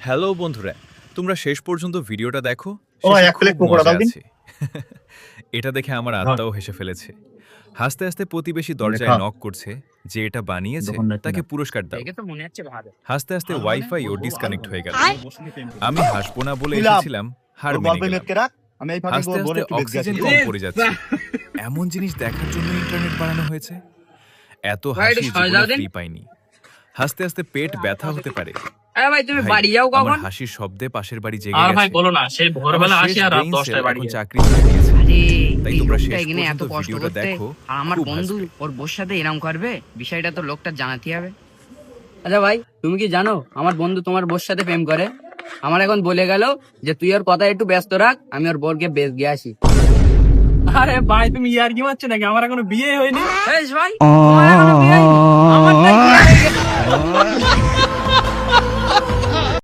Hello বন্ধুরা, তোমরা শেষ পর্যন্ত ভিডিওটা দেখো। ও শেষে এক প্লেট খুব পকোড়া মজা দাও দিন। আছে। এটা দেখে আমার ধর, আত্মাও হেসে ফেলেছে। হাসতে হাসতে প্রতিবেশী নে দরজায় খা। নক করছে, যে এটা বানিয়েছে দোকানদার তাকে কিনা। পুরস্কার দাও। দেখে তো মনে হচ্ছে ভালো। হাসতে হাসতে ভালো মানে ওয়াইফাইও বলবো ভালো ডিসকানেক্ট হবে। হয়ে গেল। আয়! আমি হাসবো না বলে কি লাভ? এসেছিলাম, হার ওর মেনে বাপের গেলাম। মেয়েকে রাখ, আমি এই ফাঁকে হাসতে ওর বোন হাসতে একটু বেচকে আসি। অক্সিজেন কম পড়ে যাচ্ছে। এমন জিনিস দেখার জন্য ইন্টারনেট বানানো হয়েছে। এত ভাই, হাসি এটা সরে জীবনে যাও দিন। ফ্রি পাইনি। হাসতে হাসতে পেট ব্যথা হতে পারে। আরে ভাই তুমি ভাই, বাড়ি যাও আমার কখন? হাসির শব্দে পাশের বাড়ি জেগে আর গেছে। ভাই বলো না, সেই ভোরবেলা আমার আসি শেষ আর রাত brain 10টায় cell বাড়ি এখন যাই। চাকরি ছেড়ে দিয়েছে। আরে তাই এই তোমরা লোকটা শেষ এখানে এত পর্যন্ত কষ্ট ভিডিওটা করতে দেখো, আর আমার খুব বন্ধু হাসবে। ওর বোর সাথে এরকম করবে, বিষয়টা তো লোকটা জানাতে হবে। আচ্ছা ভাই, তুমি কি জানো আমার বন্ধু তোমার বোর সাথে প্রেম করে? আমার এখন বলে গেল যে তুই ওর কথা একটু ব্যস্ত রাখ, আমি ওর বোরকে বেশ গিয়ে আসি। আরে ভাই তুমি ইয়ার কি মারছো নাকি? আমার এখনো বিয়ে হয়নি। বেশ ভাই, তোমার এখনো বিয়ে হয়নি? আমারটা বিয়ে হয়ে গেছে।